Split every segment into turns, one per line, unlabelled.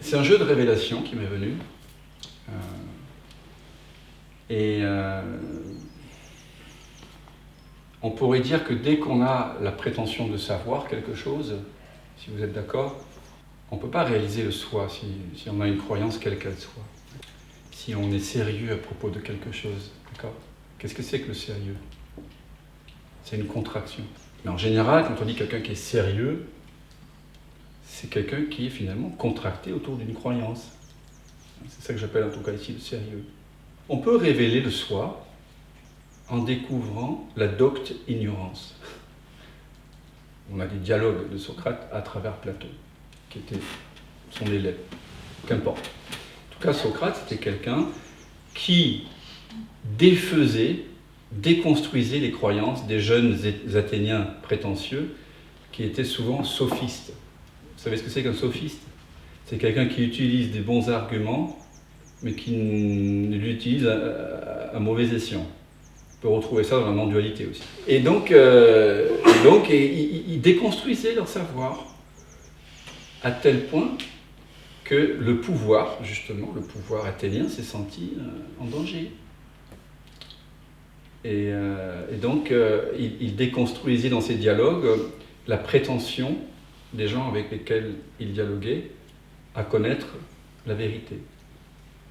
C'est un jeu de révélation qui m'est venu. On pourrait dire que dès qu'on a la prétention de savoir quelque chose, si vous êtes d'accord, on ne peut pas réaliser le soi si on a une croyance quelle qu'elle soit. Si on est sérieux à propos de quelque chose, d'accord ? Qu'est-ce que c'est que le sérieux ? C'est une contraction. Mais en général, quand on dit quelqu'un qui est sérieux, c'est quelqu'un qui est finalement contracté autour d'une croyance. C'est ça que j'appelle en tout cas ici le sérieux. On peut révéler le soi en découvrant la docte ignorance. On a des dialogues de Socrate à travers Platon, qui était son élève. Qu'importe. En tout cas, Socrate, c'était quelqu'un qui défaisait, déconstruisait les croyances des jeunes Athéniens prétentieux qui étaient souvent sophistes. Vous savez ce que c'est qu'un sophiste ? C'est quelqu'un qui utilise des bons arguments, mais qui l'utilise à mauvais escient. On peut retrouver ça dans la non-dualité aussi. Et donc ils déconstruisaient leur savoir à tel point que le pouvoir, justement, le pouvoir athénien s'est senti en danger. Et donc, il déconstruisait dans ces dialogues la prétention des gens avec lesquels il dialoguait à connaître la vérité.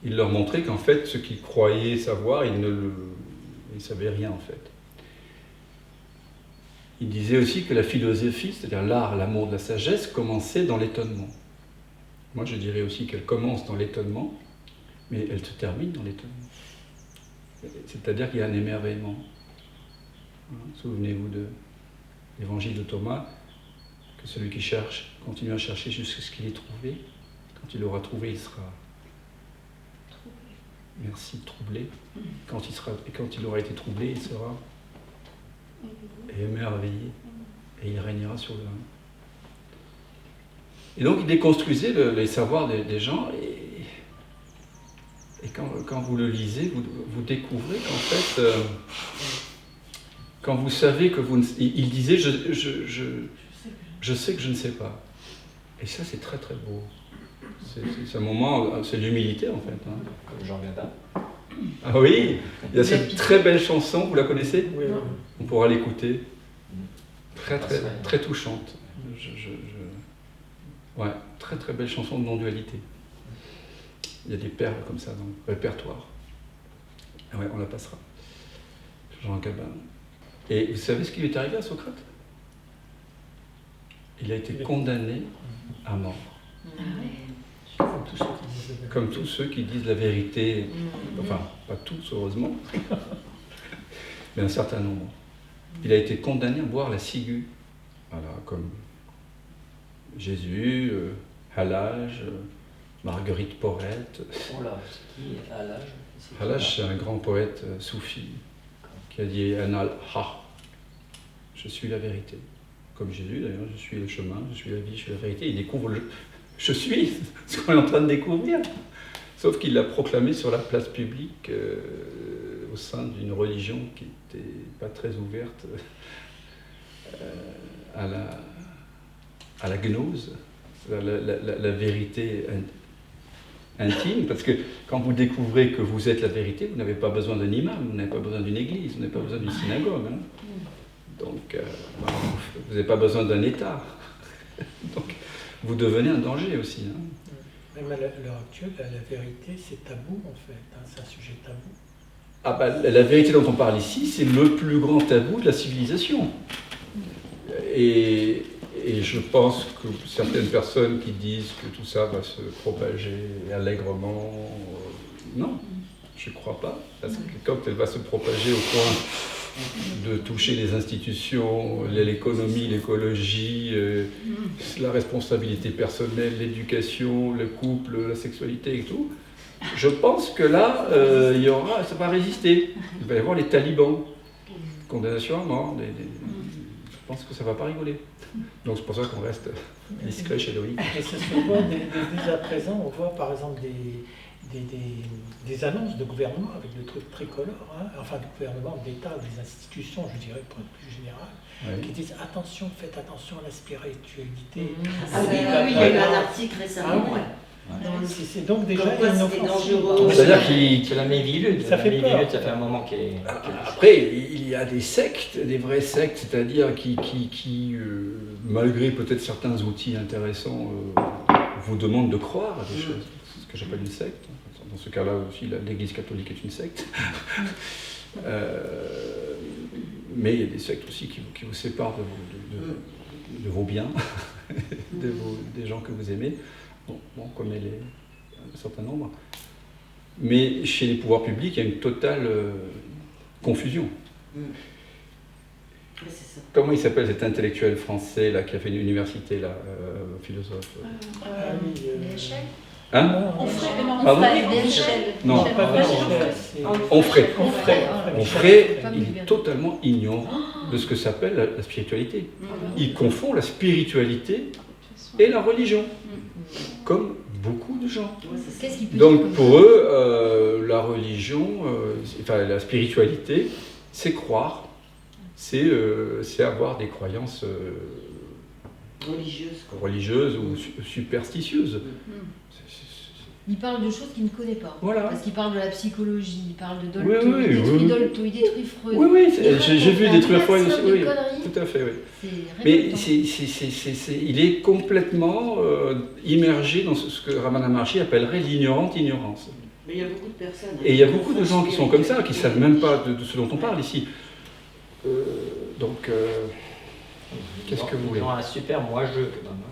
Il leur montrait qu'en fait, ce qu'ils croyaient savoir, ils ne savaient rien en fait. Il disait aussi que la philosophie, c'est-à-dire l'art, l'amour de la sagesse, commençait dans l'étonnement. Moi, je dirais aussi qu'elle commence dans l'étonnement, mais elle se termine dans l'étonnement. C'est-à-dire qu'il y a un émerveillement. Souvenez-vous de l'évangile de Thomas, que celui qui cherche continue à chercher jusqu'à ce qu'il ait trouvé. Quand il l'aura trouvé, il sera troublé. Quand il aura été troublé, il sera émerveillé et il régnera sur le monde. Et donc il déconstruisait les savoirs des gens et quand vous le lisez, vous découvrez qu'en fait, quand vous savez que vous... Il disait, je sais que je ne sais pas. Et ça, c'est très très beau. C'est un moment, c'est l'humilité en fait.
Comme Jean Gabin.
Ah oui, il y a cette très belle chanson, vous la connaissez ?
Oui.
On pourra l'écouter. Très très très touchante. Ouais, très très belle chanson de non-dualité. Il y a des perles comme ça dans le répertoire. Ouais, on la passera. Jean Gabin. Et vous savez ce qui lui est arrivé à Socrate ? Il a été condamné à mort. Comme tous ceux qui disent la vérité, enfin, pas tous heureusement, mais un certain nombre. Il a été condamné à boire la ciguë, voilà, comme Jésus, Halage, Marguerite Porrette.
Oh là, c'est qui Halage ?
Halage, c'est un grand poète soufi qui a dit Anal Ha, je suis la vérité. Comme Jésus d'ailleurs, je suis le chemin, je suis la vie, je suis la vérité. Il découvre je suis ce qu'on est en train de découvrir. Sauf qu'il l'a proclamé sur la place publique au sein d'une religion qui n'était pas très ouverte à la gnose, la vérité intime, parce que quand vous découvrez que vous êtes la vérité, vous n'avez pas besoin d'un imam, vous n'avez pas besoin d'une église, vous n'avez pas besoin d'une synagogue. Hein. Donc, vous n'avez pas besoin d'un État. Donc, vous devenez un danger aussi. Hein.
Même à l'heure actuelle, la vérité, c'est tabou en fait, hein, c'est un sujet tabou.
Ah bah, la vérité dont on parle ici, c'est le plus grand tabou de la civilisation. Et je pense que certaines personnes qui disent que tout ça va se propager allègrement, non, je ne crois pas. Parce que quand elle va se propager au point de toucher les institutions, l'économie, l'écologie, la responsabilité personnelle, l'éducation, le couple, la sexualité et tout, je pense que là, ça va résister. Il va y avoir les talibans, condamnation à mort. Je pense que ça ne va pas rigoler. Donc c'est pour ça qu'on reste discret chez Loïc.
Et c'est ce qu'on voit dès à présent, on voit par exemple des annonces de gouvernement avec des trucs tricolores, hein, enfin de gouvernement, d'État, des institutions, je dirais pour être plus général, qui disent attention, faites attention à la spiritualité.
Ah oui, il y a eu un article récemment.
C'est donc déjà
Comme quoi, c'était
inoffensif.
dangereux.
C'est-à-dire qu'il...
C'est la mévillute.
Ça
La
fait peur.
mévillute, ça fait un moment qu'elle est.
Après, il y a des sectes, des vraies sectes, c'est-à-dire qui malgré peut-être certains outils intéressants, vous demandent de croire à des choses. C'est ce que j'appelle une secte. Dans ce cas-là aussi, l'Église catholique est une secte. Mais il y a des sectes aussi qui vous séparent de vos biens, des gens que vous aimez, bon, comme elle est un certain nombre. Mais chez les pouvoirs publics, il y a une totale confusion.
Oui, c'est ça.
Comment il s'appelle cet intellectuel français là, qui a fait une université, là, philosophe
L'échelle.
Hein? Pardon? Non. Onfray, il est totalement ignorant de ce que s'appelle la spiritualité. Il confond la spiritualité et la religion, comme beaucoup de gens.
Qu'est-ce qu'il peut
Donc
dire
pour eux, la religion, enfin la spiritualité, c'est croire, c'est avoir des croyances religieuses ou superstitieuses.
Il parle de choses qu'il ne connaît pas.
Voilà.
Parce qu'il parle de la psychologie, il parle de
Oui,
des trucs
oui.
d'Oltoïde, des trucs Freud.
Oui, j'ai vu des trucs Freud aussi.
Oui,
Oui, tout à fait, oui. Mais il est complètement immergé dans ce que Ramana Maharshi appellerait l'ignorante ignorance.
Mais il y a beaucoup de personnes.
Et il y a beaucoup de gens qui sont comme ça, qui ne savent même pas de ce dont on parle ici. Qu'est-ce que vous voulez?
Ils ont un super moi-jeu quand même.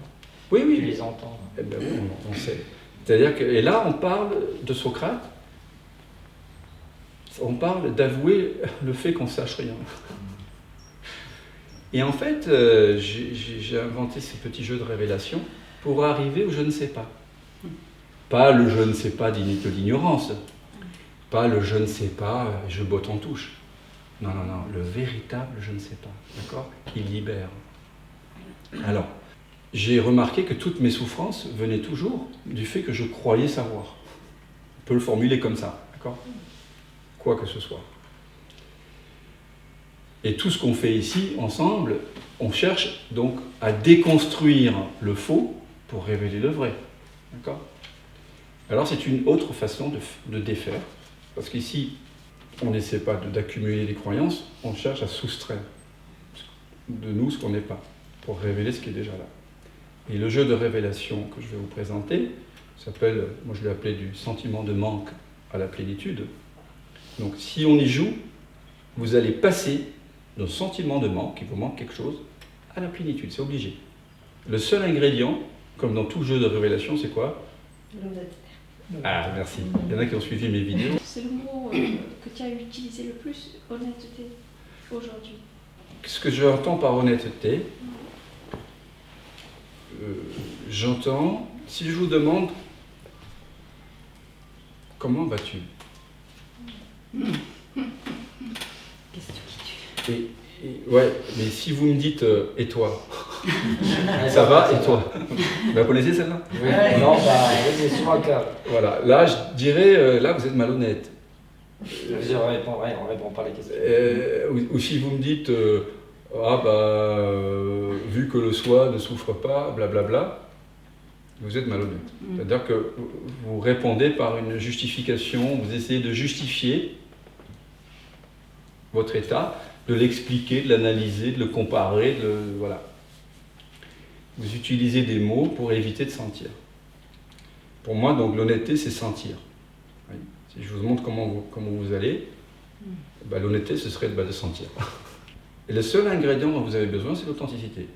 Oui,
Tu
oui.
les entends.
Eh ben oui, on sait. C'est-à-dire que, et là, on parle de Socrate, on parle d'avouer le fait qu'on ne sache rien. Et en fait, j'ai inventé ces petits jeux de révélation pour arriver au je ne sais pas. Pas le je ne sais pas de l'ignorance, pas le je ne sais pas, je botte en touche. Non, le véritable je ne sais pas, d'accord? Il libère. Alors, j'ai remarqué que toutes mes souffrances venaient toujours du fait que je croyais savoir. On peut le formuler comme ça, d'accord? Quoi que ce soit. Et tout ce qu'on fait ici, ensemble, on cherche donc à déconstruire le faux pour révéler le vrai, d'accord? Alors c'est une autre façon de défaire, parce qu'ici, on n'essaie pas d'accumuler des croyances, on cherche à soustraire de nous ce qu'on n'est pas, pour révéler ce qui est déjà là. Et le jeu de révélation que je vais vous présenter s'appelle, moi je l'ai appelé du sentiment de manque à la plénitude. Donc si on y joue, vous allez passer d'un sentiment de manque, il vous manque quelque chose, à la plénitude, c'est obligé. Le seul ingrédient, comme dans tout jeu de révélation, c'est quoi? Ah, merci. Il y en a qui ont suivi mes vidéos.
C'est le mot que tu as utilisé le plus, honnêteté, aujourd'hui.
Ce que j'entends par honnêteté, j'entends, si je vous demande comment vas-tu? Ouais, mais si vous me dites et toi? Ça va et toi? Vous la connaissez celle-là?
Oui. Non, c'est souvent le cas.
Voilà, là je dirais, là vous êtes malhonnête.
On répond pas à la question.
Ou si vous me dites, vu que le soi ne souffre pas, blablabla, vous êtes malhonnête. C'est-à-dire que vous répondez par une justification, vous essayez de justifier votre état, de l'expliquer, de l'analyser, de le comparer, voilà. Vous utilisez des mots pour éviter de sentir. Pour moi, donc, l'honnêteté, c'est sentir. Oui. Si je vous montre comment vous allez, l'honnêteté, ce serait de sentir. Et le seul ingrédient dont vous avez besoin, c'est l'authenticité.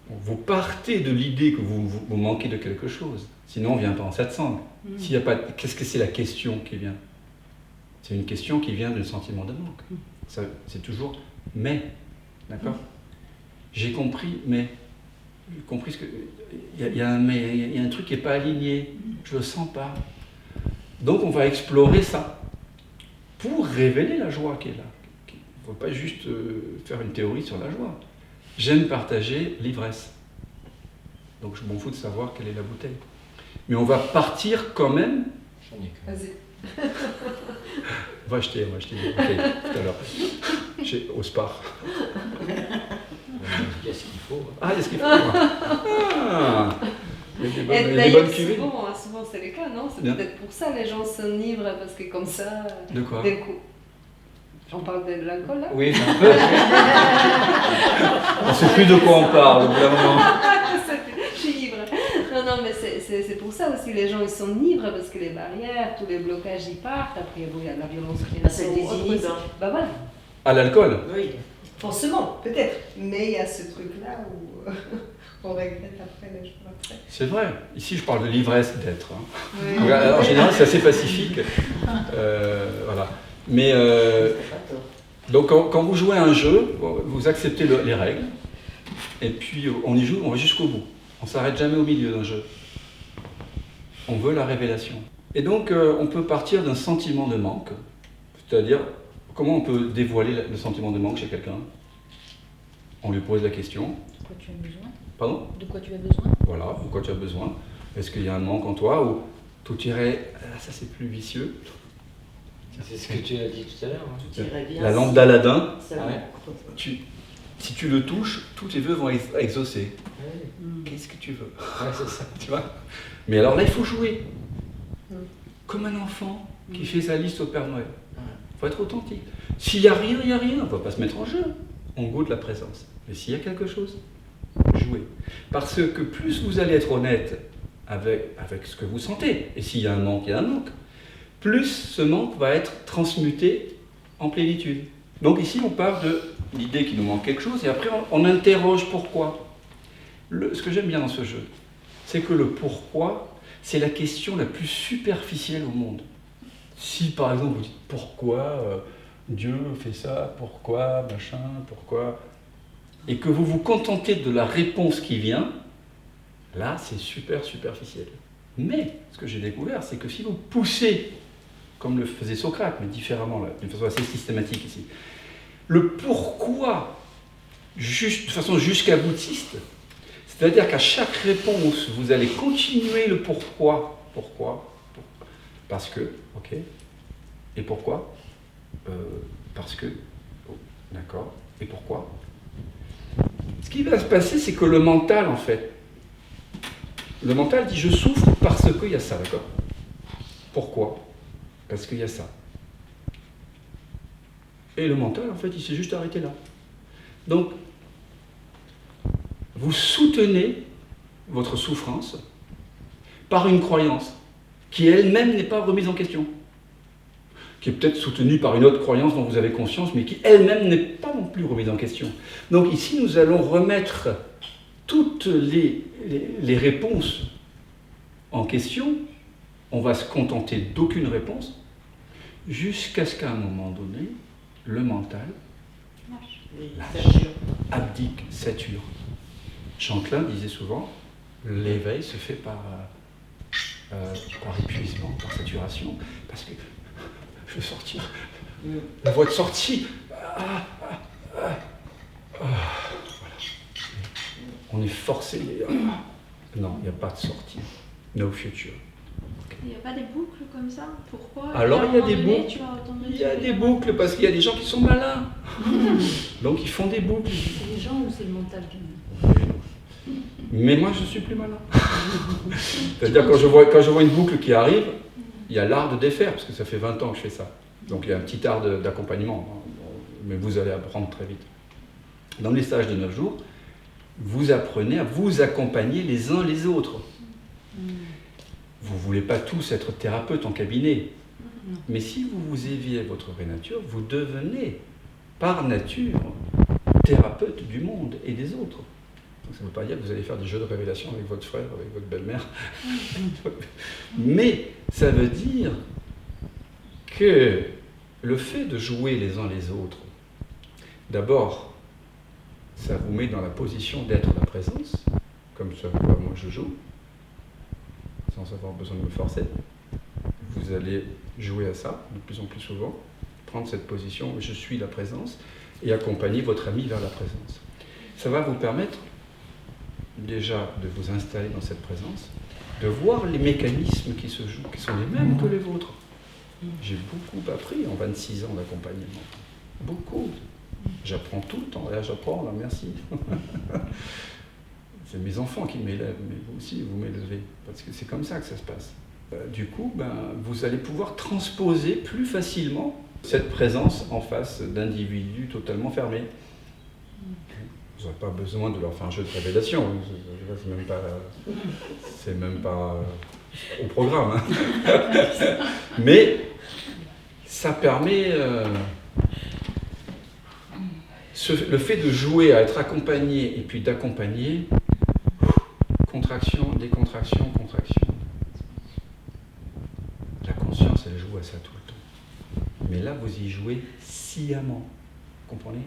Vous partez de l'idée que vous manquez de quelque chose. Sinon, on ne vient pas en satsang. S'il y a pas, qu'est-ce que c'est la question qui vient? C'est une question qui vient d'un sentiment de manque. C'est toujours « mais ». D'accord? J'ai compris, mais... J'ai compris ce que... Il y a un truc qui n'est pas aligné. Je ne le sens pas. Donc, on va explorer ça pour révéler la joie qui est là. Il ne faut pas juste faire une théorie sur la joie. J'aime partager l'ivresse. Donc, je m'en fous de savoir quelle est la bouteille. Mais on va partir quand même...
Vas-y.
On va acheter des bouteilles tout à l'heure. Au Spar.
Il y a ce qu'il faut.
Ah, il y a ce qu'il faut. Ah. Il y a des
Et
bonnes, des
d'ailleurs,
bonnes cuvées.
souvent c'est le cas, non? C'est
Bien.
peut-être pour ça les gens s'enivrent, parce que comme ça,
De quoi?
d'un coup. On parle de l'alcool là?
Oui, un peu.
On ne sait plus de quoi on parle, au bout d'un moment.
Je suis ivre. Non, mais c'est pour ça aussi, les gens ils s'enivrent parce que les barrières, tous les blocages y partent. Après, bon, il y a la violence qui
Ah, ça désinhibe.
Bah voilà.
À l'alcool?
Oui.
Forcément, peut-être. Mais il y a ce truc-là où on regrette après les jours après.
C'est vrai. Ici, je parle de l'ivresse d'être. Hein.
Oui.
Donc, en général, c'est assez pacifique. Voilà. Mais donc, quand vous jouez à un jeu, vous acceptez les règles, et puis on y joue, on va jusqu'au bout. On ne s'arrête jamais au milieu d'un jeu. On veut la révélation. Et donc, on peut partir d'un sentiment de manque, c'est-à-dire, comment on peut dévoiler le sentiment de manque chez quelqu'un? On lui pose la question.
De quoi tu as besoin?
Pardon?
De quoi tu as besoin?
Voilà, de quoi tu as besoin? Est-ce qu'il y a un manque en toi ou tout irait, ah, ça c'est plus vicieux?
C'est ce que tu as dit tout à l'heure. Hein.
Tu irais bien
La lampe
si-
d'Aladin,
ça
Ah ouais.
si tu le touches, tous tes vœux vont être exaucés.
Mm.
Qu'est-ce que tu veux?
Ouais, c'est ça.
Tu vois? Mais alors là, il faut jouer. Comme un enfant qui fait sa liste au Père Noël. Il faut être authentique. S'il n'y a rien, il n'y a rien. On ne va pas se mettre en jeu. On goûte la présence. Mais s'il y a quelque chose, jouez. Parce que plus vous allez être honnête avec ce que vous sentez, et s'il y a un manque, il y a un manque, plus ce manque va être transmuté en plénitude. Donc ici, on part de l'idée qu'il nous manque quelque chose, et après, on interroge pourquoi. Ce que j'aime bien dans ce jeu, c'est que le pourquoi, c'est la question la plus superficielle au monde. Si, par exemple, vous dites pourquoi Dieu fait ça, pourquoi, machin, pourquoi, et que vous vous contentez de la réponse qui vient, là, c'est super superficiel. Mais, ce que j'ai découvert, c'est que si vous poussez, comme le faisait Socrate, mais différemment, là, d'une façon assez systématique ici, le pourquoi, de façon jusqu'à-boutiste, c'est-à-dire qu'à chaque réponse, vous allez continuer le pourquoi, parce que, ok, et pourquoi, parce que, oh, d'accord, et pourquoi. Ce qui va se passer, c'est que le mental, en fait, le mental dit je souffre parce qu'il y a ça, d'accord? Pourquoi? Parce qu'il y a ça. Et le mental, en fait, il s'est juste arrêté là. Donc, vous soutenez votre souffrance par une croyance qui elle-même n'est pas remise en question, qui est peut-être soutenue par une autre croyance dont vous avez conscience, mais qui elle-même n'est pas non plus remise en question. Donc ici, nous allons remettre toutes les réponses en question. On va se contenter d'aucune réponse, jusqu'à ce qu'à un moment donné, le mental lâche, abdique, sature. Chancelin disait souvent, l'éveil se fait par épuisement, par saturation, parce que je veux sortir, la voie de sortie, voilà. On est forcé, non, il n'y a pas de sortie, no future.
Il n'y a pas des boucles comme ça? Pourquoi?
Alors,
Et à un
il y a
moment
des
donné,
boucles.
tu vas entendre
Il y a
trucs.
des boucles, parce qu'il y a des gens qui sont malins, donc ils font des boucles.
C'est les gens ou c'est le mental qui
Mais moi, je suis plus malin. C'est-à-dire, quand je vois une boucle qui arrive, il y a l'art de défaire, parce que ça fait 20 ans que je fais ça. Donc, il y a un petit art d'accompagnement, mais vous allez apprendre très vite. Dans les stages de 9 jours, vous apprenez à vous accompagner les uns les autres. Vous ne voulez pas tous être thérapeute en cabinet, mais si vous vous éveillez à votre vraie nature, vous devenez, par nature, thérapeute du monde et des autres. Donc ça ne veut pas dire que vous allez faire des jeux de révélation avec votre frère, avec votre belle-mère. Mais ça veut dire que le fait de jouer les uns les autres, d'abord, ça vous met dans la position d'être la présence, comme ce à quoi moi je joue, sans avoir besoin de me forcer. Vous allez jouer à ça de plus en plus souvent, prendre cette position, je suis la présence, et accompagner votre ami vers la présence. Ça va vous permettre déjà de vous installer dans cette présence, de voir les mécanismes qui se jouent, qui sont les mêmes que les vôtres. J'ai beaucoup appris en 26 ans d'accompagnement. Beaucoup. J'apprends tout le temps. Et là, j'apprends, là, merci. c'est mes enfants qui m'élèvent, mais vous aussi, vous m'élevez, parce que c'est comme ça que ça se passe. Du coup, vous allez pouvoir transposer plus facilement cette présence en face d'individus totalement fermés. Vous n'aurez pas besoin de leur faire un jeu de révélation, c'est même pas au programme. Mais ça permet, le fait de jouer à être accompagné et puis d'accompagner, contraction, décontraction, contraction. La conscience, elle joue à ça tout le temps. Mais là, vous y jouez sciemment. Vous comprenez ?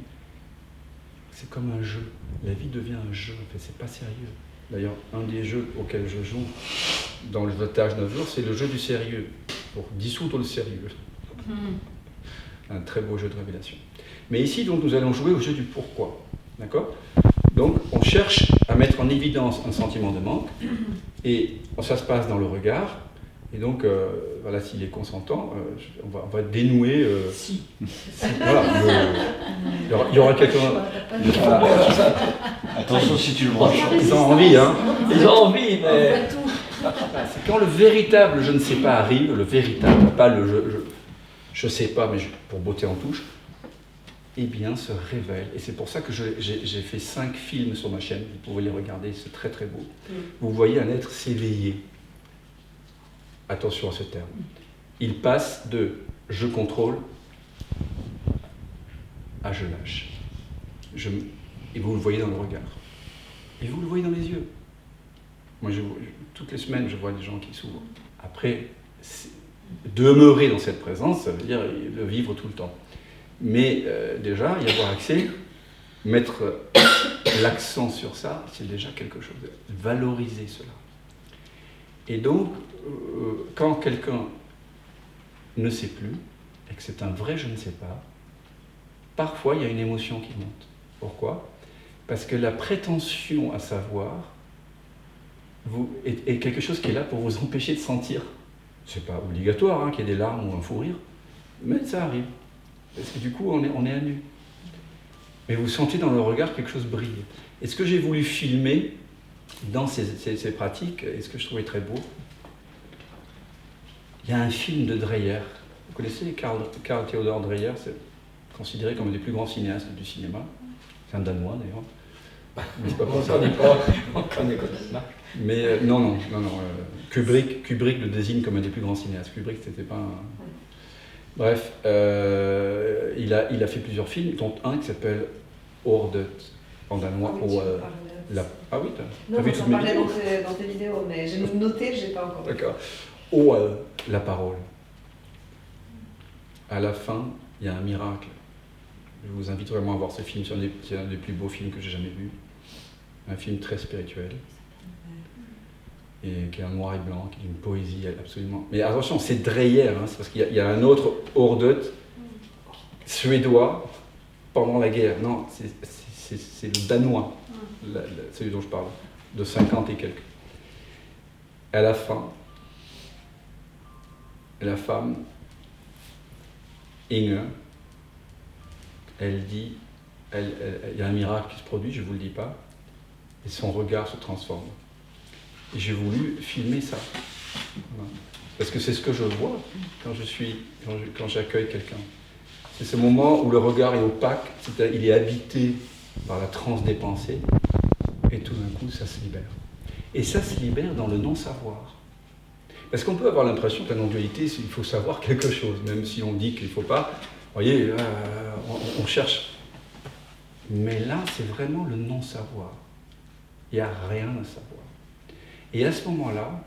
C'est comme un jeu. La vie devient un jeu. En fait, c'est pas sérieux. D'ailleurs, un des jeux auxquels je joue dans le stage 9 jours, c'est le jeu du sérieux, pour dissoudre le sérieux. Un très beau jeu de révélation. Mais ici, donc, nous allons jouer au jeu du pourquoi. D'accord ? Donc, on cherche à mettre en évidence un sentiment de manque, et ça se passe dans le regard. Et donc, voilà, s'il est consentant, on va dénouer.
Si.
Voilà, il y aura quelqu'un.
Attention si tu le branches.
Ils ont envie, hein.
Ils ont envie, mais.
C'est quand le véritable je ne sais pas arrive, le véritable, pas le je sais pas, mais pour botter en touche, eh bien, se révèle. Et c'est pour ça que j'ai fait 5 films sur ma chaîne. Vous pouvez les regarder, c'est très très beau. Vous voyez un être s'éveiller. Attention à ce terme. Il passe de je contrôle à je lâche. Et vous le voyez dans le regard. Et vous le voyez dans les yeux. Moi, toutes les semaines, je vois des gens qui s'ouvrent. Après, demeurer dans cette présence, ça veut dire le vivre tout le temps. Mais déjà, y avoir accès, mettre l'accent sur ça, c'est déjà quelque chose. Valoriser cela. Et donc, quand quelqu'un ne sait plus, et que c'est un vrai je ne sais pas, parfois il y a une émotion qui monte. Pourquoi ? Parce que la prétention à savoir est quelque chose qui est là pour vous empêcher de sentir. C'est pas obligatoire qu'il y ait des larmes ou un fou rire, mais ça arrive. Parce que du coup, on est à nu. Mais vous sentez dans le regard quelque chose briller. Et ce que j'ai voulu filmer dans ces pratiques, et ce que je trouvais très beau, il y a un film de Dreyer. Vous connaissez Karl Theodor Dreyer, c'est considéré comme un des plus grands cinéastes du cinéma. C'est un Danois d'ailleurs. Mais c'est pas pour ça.
On connaît ça.
Mais non. Kubrick le désigne comme un des plus grands cinéastes. Kubrick, c'était pas un... Bref, il a fait plusieurs films, dont un qui s'appelle Ordet, en danois. Ah oui,
Non,
vu
j'en
toutes mes
parlais
vidéos.
dans tes vidéos, mais j'ai noté, je n'ai pas encore.
D'accord. La parole. À la fin, il y a un miracle. Je vous invite vraiment à voir ce film, c'est un des plus beaux films que j'ai jamais vu. Un film très spirituel. Et qui est en noir et blanc, qui est une poésie absolument... Mais attention, c'est Dreyer, c'est parce qu'il y a un autre Ordet suédois pendant la guerre. Non, c'est le danois, celui dont je parle, de 50 et quelques. À la fin, la femme, Inge, elle dit, il y a un miracle qui se produit, je ne vous le dis pas, et son regard se transforme. Et j'ai voulu filmer ça. Voilà. Parce que c'est ce que je vois quand j'accueille quelqu'un. C'est ce moment où le regard est opaque, il est habité par la transe des pensées, et tout d'un coup, ça se libère. Et ça se libère dans le non-savoir. Parce qu'on peut avoir l'impression que la non-dualité, il faut savoir quelque chose, même si on dit qu'il ne faut pas. Vous voyez, on cherche. Mais là, c'est vraiment le non-savoir. Il n'y a rien à savoir. Et à ce moment-là,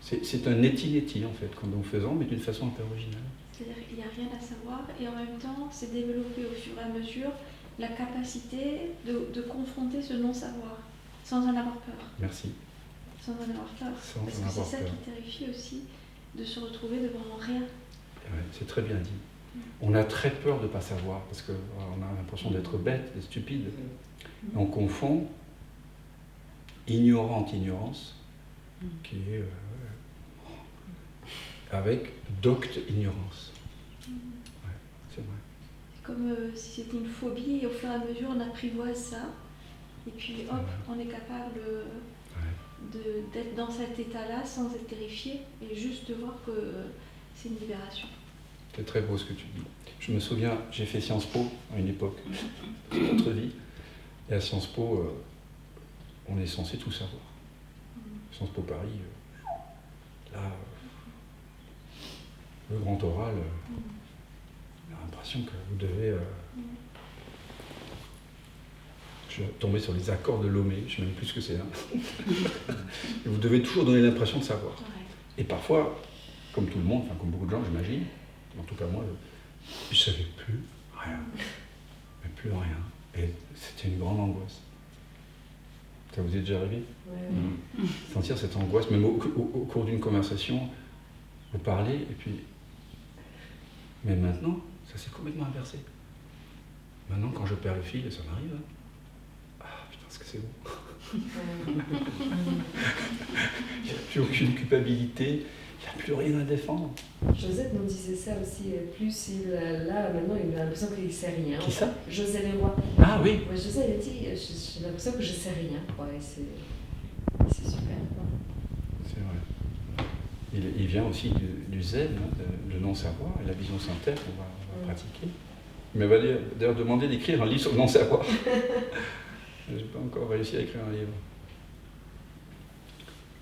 c'est un neti-neti en fait, que nous faisons, mais d'une façon un peu originale.
C'est-à-dire qu'il n'y a rien à savoir et en même temps, c'est développer au fur et à mesure la capacité de confronter ce non-savoir, sans en avoir peur.
Merci.
Sans en avoir peur. Parce que c'est ça qui terrifie aussi, de se retrouver devant rien.
Ouais, c'est très bien dit. On a très peur de ne pas savoir, parce qu'on a l'impression d'être bête, d'être stupide. On confond ignorance, qui est avec docte ignorance. Ouais, c'est vrai.
C'est comme si c'était une phobie et au fur et à mesure on apprivoise ça. Et puis hop, on est capable d'être dans cet état-là sans être terrifié et juste de voir que c'est une libération.
C'est très beau ce que tu dis. Je me souviens, j'ai fait Sciences Po à une époque, c'est notre vie. Et à Sciences Po, on est censé tout savoir. Sciences Po Paris, là, le grand oral, j'ai l'impression que vous devez je vais tomber sur les accords de Lomé, je ne sais même plus ce que c'est. Et vous devez toujours donner l'impression de savoir. Et parfois, comme tout le monde, enfin comme beaucoup de gens, j'imagine, en tout cas moi, je ne savais plus rien. Mais plus rien. Et c'était une grande angoisse. Ça vous est déjà arrivé? Sentir cette angoisse, même au cours d'une conversation, vous parlez, et puis... Mais maintenant, ça s'est complètement inversé. Maintenant, quand je perds le fil, et ça m'arrive, ah putain, ce que c'est beau. Il n'y a plus aucune culpabilité, il n'y a plus rien à défendre.
Josette nous disait ça aussi, plus là, maintenant, il a l'impression qu'il ne sait rien.
Qui ça?
José Leroy.
Ah oui.
Ouais, José, elle a dit, j'ai l'impression que je ne sais rien, quoi, et c'est super, quoi.
C'est vrai. Il vient aussi du zen, de non-savoir, et la vision synthèse, on va pratiquer. Il m'a d'ailleurs demandé d'écrire un livre sur le non-savoir. Je n'ai pas encore réussi à écrire un livre.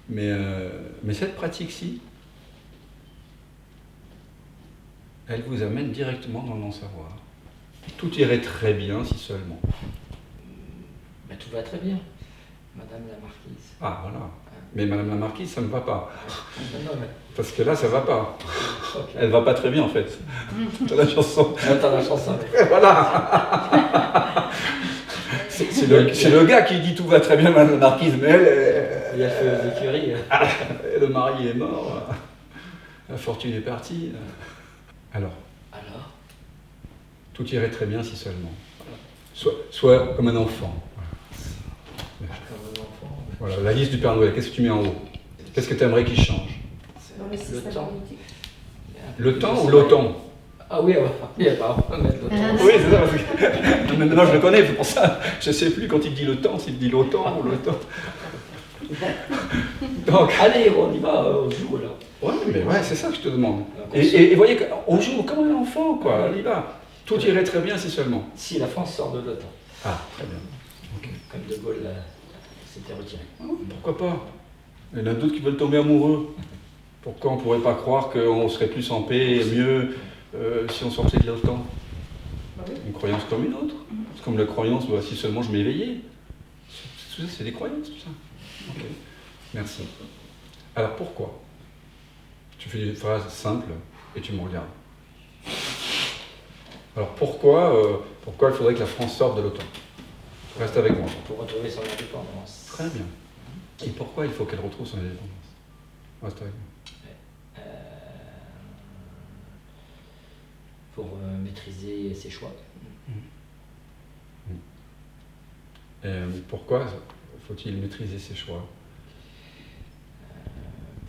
Mais cette pratique-ci, elle vous amène directement dans le non-savoir. Tout irait très bien si seulement.
Mais tout va très bien, Madame la Marquise.
Ah voilà. Mais Madame la Marquise, ça ne va pas.
Non, mais...
Parce que là, ça ne va pas.
Okay.
Elle ne va pas très bien en fait. T'as la chanson.
T'as la chanson.
Voilà. C'est le gars qui dit tout va très bien, Madame la Marquise, mais elle...
Il y a fait l'écurie.
Le mari est mort. La fortune est partie. Alors, tout irait très bien si seulement. Soit comme un enfant.
Comme un enfant.
Voilà, la liste du Père Noël, qu'est-ce que tu mets en haut? Qu'est-ce que tu aimerais qu'il change?
Le temps.
Le temps ou l'OTAN?
Ah oui, on va mettre le temps.
Oui, c'est ça. Parce que... Maintenant, je le connais, c'est pour ça. Je ne sais plus quand il dit le temps, s'il dit l'OTAN ou l'OTAN. Donc,
allez, on y va, on joue là.
Ouais, mais ouais, c'est ça que je te demande. Et voyez qu'on joue comme un enfant, quoi. On y va. Tout irait très bien si seulement.
Si la France sort de l'OTAN.
Ah, très bien. Okay.
Comme De Gaulle s'était retiré.
Pourquoi pas? Il y en a d'autres qui veulent tomber amoureux. Pourquoi on ne pourrait pas croire qu'on serait plus en paix et mieux si on sortait de l'OTAN? Une croyance comme une autre. C'est comme la croyance, bah, si seulement je m'éveillais. Tout ça, c'est des croyances, tout ça. Ok, merci. Alors pourquoi? Tu fais une phrase simple et tu me regardes. Alors pourquoi il faudrait que la France sorte de l'OTAN? Reste avec moi.
Pour retrouver son indépendance.
Très bien. Et pourquoi il faut qu'elle retrouve son indépendance? Reste avec moi.
Pour maîtriser ses choix.
Et pourquoi faut-il maîtriser ses choix?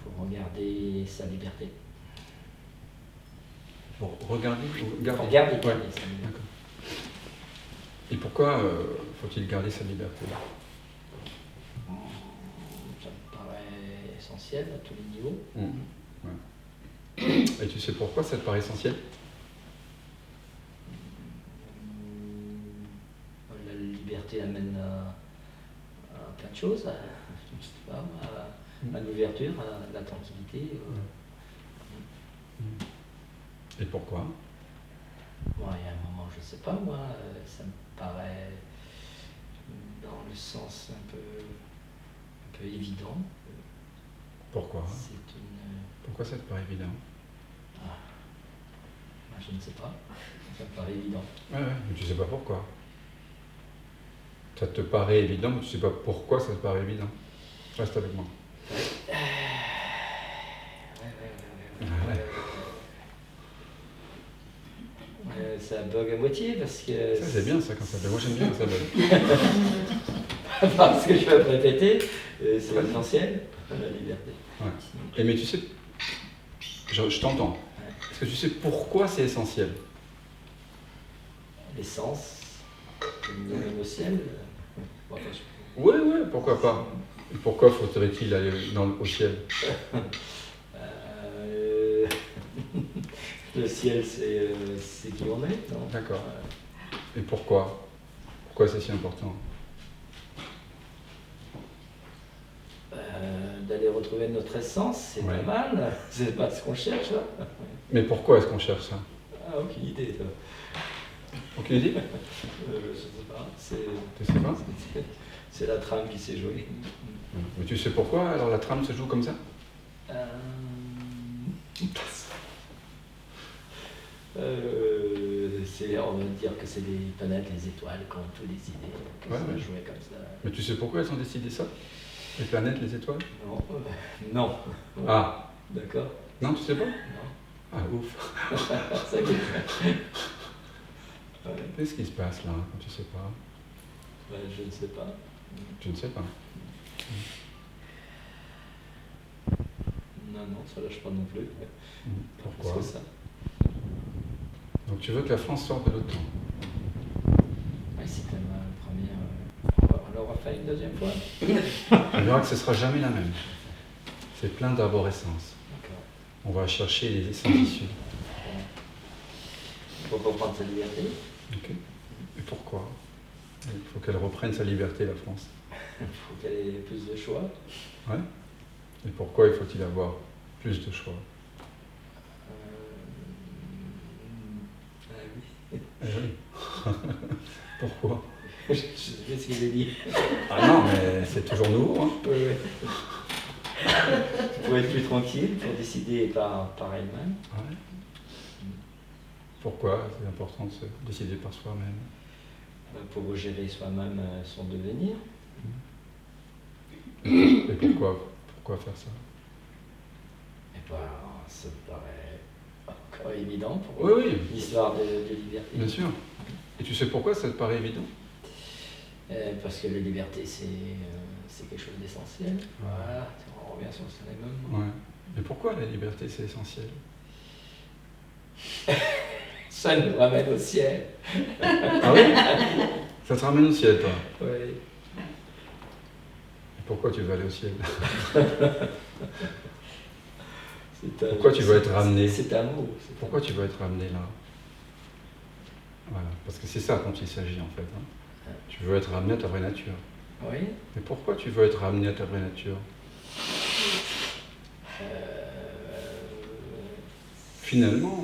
Pour regarder sa liberté.
Pour regarder
Regarder.
Ouais. D'accord. Et pourquoi faut-il garder sa liberté?
Ça me paraît essentiel à tous les niveaux.
Ouais. Et tu sais pourquoi ça te paraît essentiel?
La liberté amène à plein de choses, à l'ouverture, à la tranquillité.
Et pourquoi?
Bon, il y a un moment, je ne sais pas, moi, ça me paraît dans le sens un peu évident.
Pourquoi? Pourquoi ça te paraît évident?
Je ne sais pas, ça me paraît évident.
Ouais, mais tu ne sais pas pourquoi. Ça te paraît évident, mais tu ne sais pas pourquoi ça te paraît évident. Reste avec moi.
Ça bug à moitié parce que...
Ça c'est bien ça quand ça bug. Moi j'aime bien quand ça bug.
Parce que je vais me répéter, c'est essentiel, la liberté.
Ouais. Et mais tu sais, je t'entends. Est-ce que tu sais pourquoi c'est essentiel?
L'essence, le ciel, Bon, attention.
Oui, oui, pourquoi pas. Et pourquoi faudrait-il aller au ciel?
Euh, le ciel, c'est qui on est, non?
D'accord. Et pourquoi? Pourquoi c'est si important?
D'aller retrouver notre essence, c'est
Ouais.
pas mal. C'est pas ce qu'on cherche, là.
Mais pourquoi est-ce qu'on cherche ça?
Ah, aucune idée, ça.
Aucune idée?
Je sais pas.
Tu sais pas?
C'est la trame qui s'est jouée.
Mais tu sais pourquoi alors la trame se joue comme ça?
On va dire que c'est les planètes, les étoiles qui ont tout décidé, que
Ouais,
ça va
ouais.
jouer comme ça.
Mais tu sais pourquoi elles ont décidé ça? Les planètes, les étoiles?
Non, non.
Ah,
D'accord.
non, tu sais pas?
Non.
Ah, ouf.
Ça y est. Ouais.
Qu'est-ce qui se passe là quand tu sais pas?
Je ne sais pas.
Tu ne sais pas.
Non, non, ça lâche pas non plus.
Pourquoi?
Parce que ça.
Donc tu veux que la France sorte de l'OTAN?
Ouais, c'était ma première. On l'aura fait une deuxième fois.
On verra que ce sera jamais la même. C'est plein d'arborescence.
D'accord.
On va chercher les essences issues.
Il faut comprendre sa liberté.
Ok. Et pourquoi? Il faut qu'elle reprenne sa liberté, la France.
Il faut qu'elle ait plus de choix.
Ouais. Et pourquoi il faut-il avoir plus de choix?
Ah oui.
Eh oui. Pourquoi?
Je sais pas ce qu'il a dit.
Ah non, mais c'est toujours nouveau. Hein.
Oui, oui. Pour être plus tranquille, pour décider par elle-même.
Ouais. Pourquoi c'est important de se décider par soi-même?
Pour gérer soi-même son devenir.
Et pourquoi faire ça?
Et ben, ça me paraît encore évident pour
Oui, oui,
l'histoire de liberté.
bien sûr. Et tu sais pourquoi ça te paraît évident?
Parce que la liberté, c'est quelque chose d'essentiel. Voilà, on revient sur ce même.
Ouais. Mais pourquoi la liberté c'est essentiel?
Ça nous ramène au ciel.
Ah oui? Ça te ramène au ciel, toi?
Oui.
Et pourquoi tu veux aller au ciel?
Pourquoi
tu veux être ramené?
C'est un mot.
Pourquoi tu veux être ramené là? Voilà, parce que c'est ça dont il s'agit en fait. Hein. Tu veux être ramené à ta vraie nature.
Oui.
Mais pourquoi tu veux être ramené à ta vraie nature? Finalement,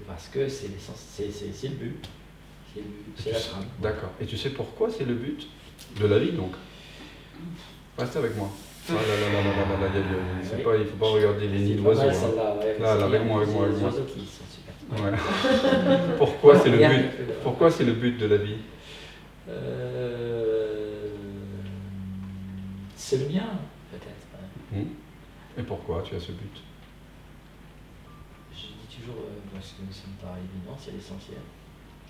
Parce que c'est l'essence, c'est le but. C'est le but, c'est la trame.
d'accord. Et tu sais pourquoi c'est le but de la vie donc? Reste avec moi. Ah là là là là là là là, c'est pas, il faut pas regarder les nids d'oiseaux. Hein. Là, avec moi.
Les oiseaux qui sont super.
Voilà. Pourquoi c'est le but? Pourquoi c'est le but de la vie?
C'est le mien, peut-être.
Et pourquoi tu as ce but?
Je dis toujours, parce que ça me paraît évident, c'est l'essentiel.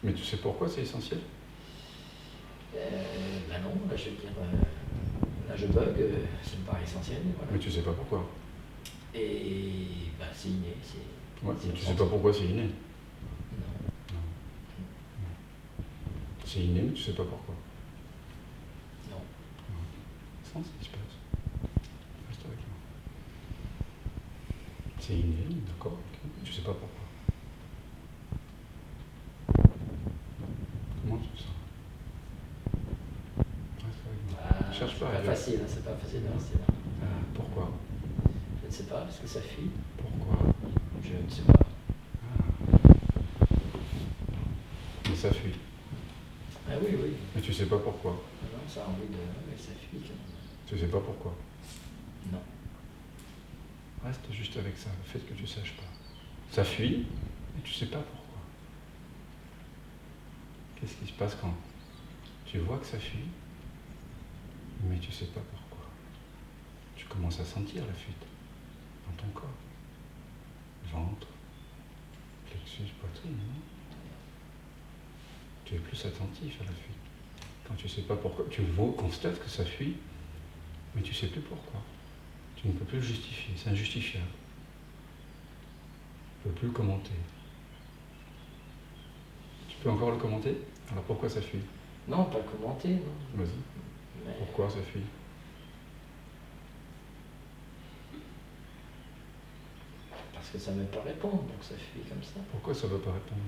Mais tu sais pourquoi c'est essentiel?
Ben non, là je veux dire, là je bug, ça me paraît essentiel. Voilà.
Mais tu sais pas pourquoi?
Et ben, c'est inné.
Ouais, mais tu sais pas pourquoi c'est inné?
Non.
C'est inné, mais tu sais pas pourquoi?
Non.
C'est ce qui se passe. Reste avec moi. C'est inné, d'accord, ok. Tu sais pas pourquoi. Comment tu te sens? Reste avec moi. Cherche pas.
C'est pas facile, c'est pas facile de rester là.
Pourquoi?
Je ne sais pas, parce que ça fuit.
Pourquoi?
Je ne sais pas.
Mais ça fuit.
Ah oui, oui.
Mais tu sais pas pourquoi.
Non, ça a envie de. Oui, ça fuit quand même.
Tu sais pas pourquoi.
Non.
Reste juste avec ça, le fait que tu saches pas. Ça fuit, et tu sais pas pourquoi. Qu'est-ce qui se passe quand tu vois que ça fuit, mais tu sais pas pourquoi? Tu commences à sentir la fuite dans ton corps. Ventre, plexus, poitrine, non? Tu es plus attentif à la fuite. Quand tu sais pas pourquoi, tu constates que ça fuit, mais tu sais plus pourquoi. Tu ne peux plus le justifier, c'est injustifiable. Tu ne peux plus le commenter. Tu peux encore le commenter? Alors pourquoi ça fuit?
Non, pas commenter, non.
Vas-y.
Mais
Pourquoi ça fuit?
parce que ça ne veut pas répondre, donc ça fuit comme ça.
Pourquoi ça ne veut pas répondre?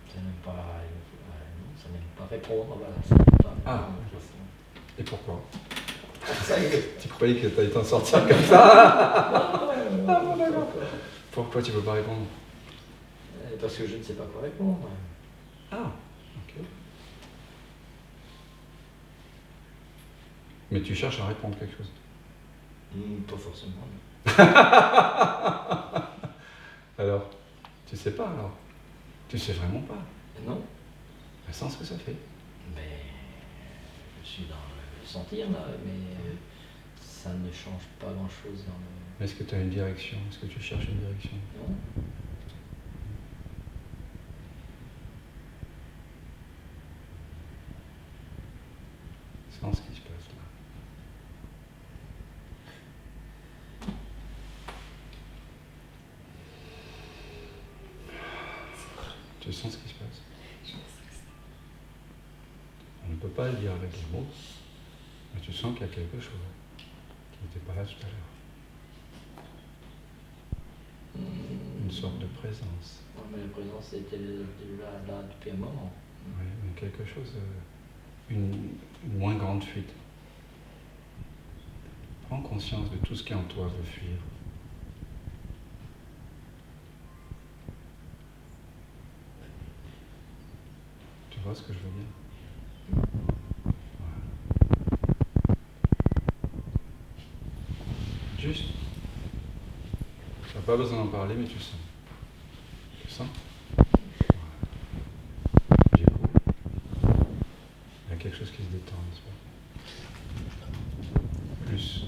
Ça n'aime pas, non, ça n'aime pas répondre, voilà. Ça n'aime pas répondre.
Ah. Et pourquoi?
Ça y est.
Tu croyais que tu allais t'en sortir comme ça? Pourquoi tu ne peux pas répondre?
Parce que je ne sais pas quoi répondre.
Ah, ok. Mais tu cherches à répondre quelque chose?
Pas forcément.
Alors, tu sais pas alors? Tu sais vraiment pas?
Non,
Mais sans ce que ça fait.
mais je suis dans le sentir là, mais ça ne change pas grand-chose dans le...
Mais est-ce que tu as une direction? Est-ce que tu cherches une direction?
Non.
Sans ce qui se passe là. Tu sens ce qui se passe? On ne peut pas le dire avec les mots, mais tu sens qu'il y a quelque chose qui n'était pas là tout à l'heure. Une sorte de présence.
Non, mais la présence était là depuis un moment.
Oui, mais quelque chose, une moins grande fuite. Prends conscience de tout ce qui en toi veut fuir. Tu vois ce que je veux dire? Voilà. Juste. Tu n'as pas besoin d'en parler, mais tu sens. Tu sens? Voilà. J'écoute. Il y a quelque chose qui se détend, n'est-ce pas? Plus.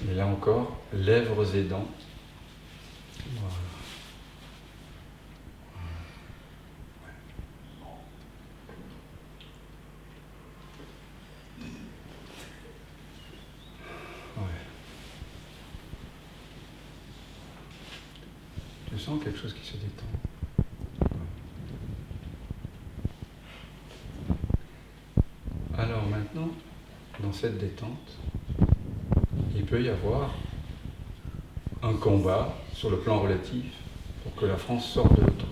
Et là encore, lèvres et dents. Voilà. Ouais. Tu sens quelque chose qui se détend. Alors maintenant, dans cette détente, il peut y avoir un combat sur le plan relatif pour que la France sorte de l'OTAN.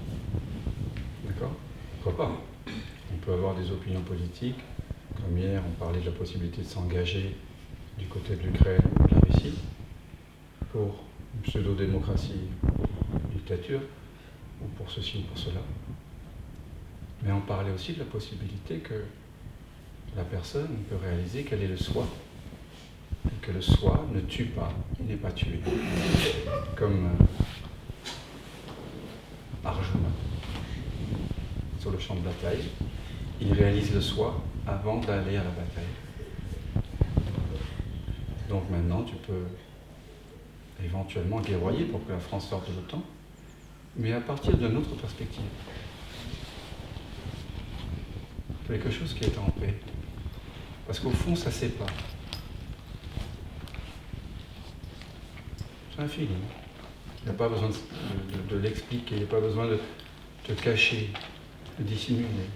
D'accord? Pourquoi pas? On peut avoir des opinions politiques, comme hier on parlait de la possibilité de s'engager du côté de l'Ukraine ou de la Russie pour une pseudo-démocratie, une dictature, ou pour ceci ou pour cela. Mais on parlait aussi de la possibilité que la personne peut réaliser quel est le soi, et que le soi ne tue pas, il n'est pas tué. Comme Arjuna, sur le champ de bataille, il réalise le soi avant d'aller à la bataille. Donc maintenant, tu peux éventuellement guerroyer pour que la France sorte de l'OTAN, mais à partir d'une autre perspective. Quelque chose qui est en paix. Parce qu'au fond, ça sépare. C'est un feeling. Il n'y a pas besoin de l'expliquer, il n'y a pas besoin de te cacher, de dissimuler.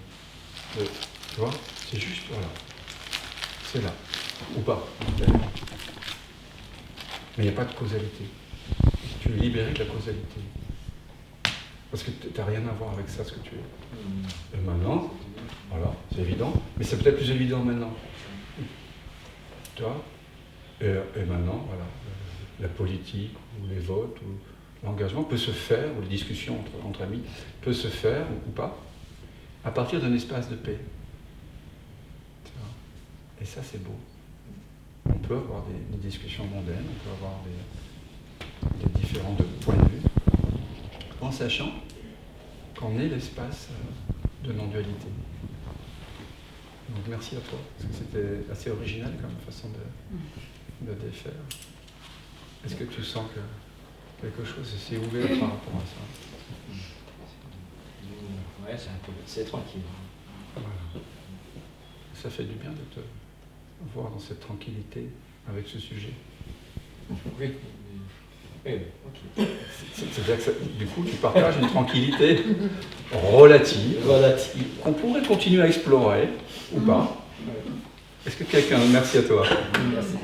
Tu vois? C'est juste, voilà. C'est là. Ou pas. Mais il n'y a pas de causalité. Tu es libéré de la causalité. Parce que tu n'as rien à voir avec ça, ce que tu es. Et maintenant, voilà, c'est évident, mais c'est peut-être plus évident maintenant. Tu vois? Et maintenant, voilà, la politique, ou les votes, ou l'engagement peut se faire, ou les discussions entre amis, peut se faire, ou pas, à partir d'un espace de paix. Tu vois? Et ça, c'est beau. On peut avoir des discussions mondaines, on peut avoir des différents points de vue, en sachant qu'on est l'espace de non-dualité. Donc merci à toi, parce que c'était assez original comme façon de défaire. Est-ce que tu sens que quelque chose s'est ouvert par rapport à ça?
Ouais, c'est tranquille.
Voilà. Ça fait du bien de te voir dans cette tranquillité avec ce sujet.
Oui. Ok.
C'est-à-dire que du coup, tu partages une tranquillité relative qu'on pourrait continuer à explorer ou pas.
Ouais.
Est-ce que quelqu'un... Merci à toi.
Merci.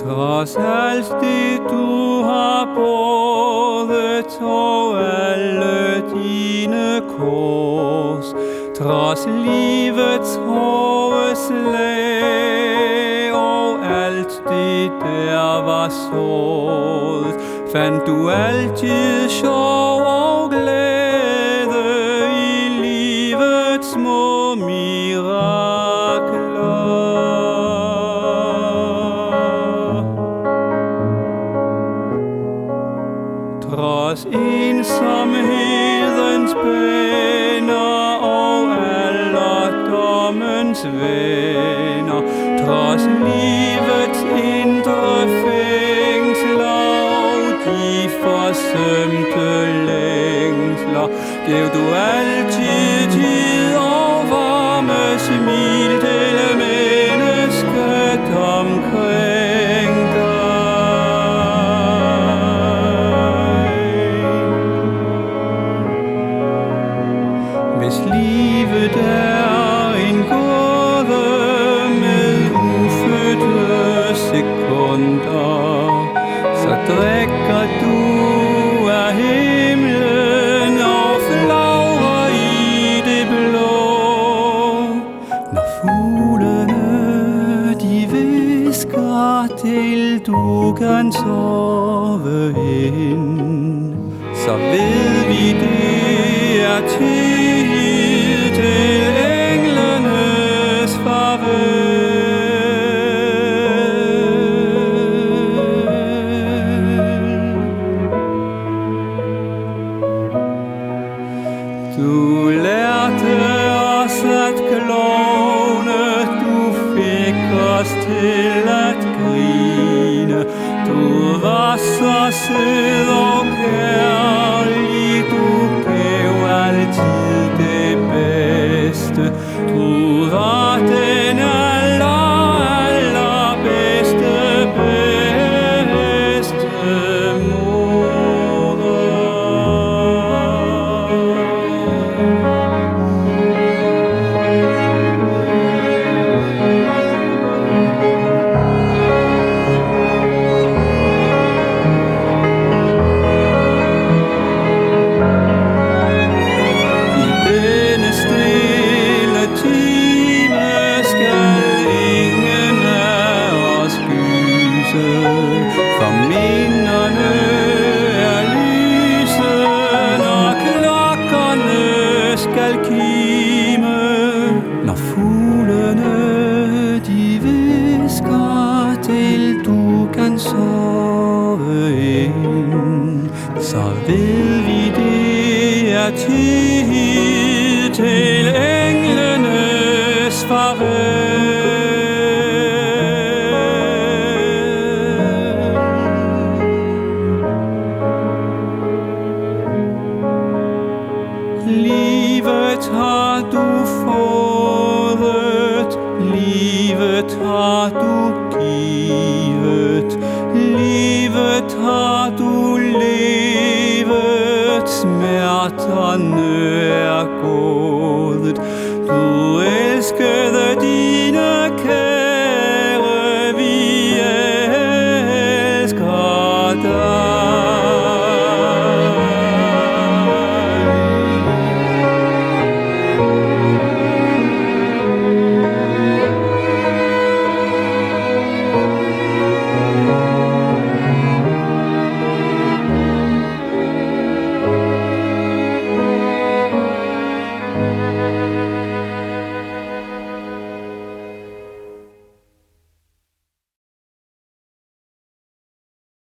Trods alt det du har båret og alle dine kors, trods livets hårde slag og alt det der var såret, fandt du altid sjov og glæde i livets små mirakler. Trods ensomhedens baner og alderdommens vaner, trods livets indre fængsler og de forsømte længsler, gav du altid tid og varme smil til mennesket omkring dig. Hvis livet er en gåde med ufødte sekunder, så drikker du af himlen og flagrer i det blå. Når fuglene de hvisker til du kan sove ind, så ved vi det er tid til englenes farvel. Du lærte os at klovne, du fik os til at grine. Du var så sød og kærlig, du gav altid det bedste. Du var den allerbedste moder. I denne stille time skal ingen af os gyse, for minderne er lyse, når klokkerne skal kime. Når fuglene de hvisker til du kan sove ind, så ved vi det er tid til englenes farvel. Livet har du fået, livet har du givet, livet har du levet, smerterne er gået. Du elsker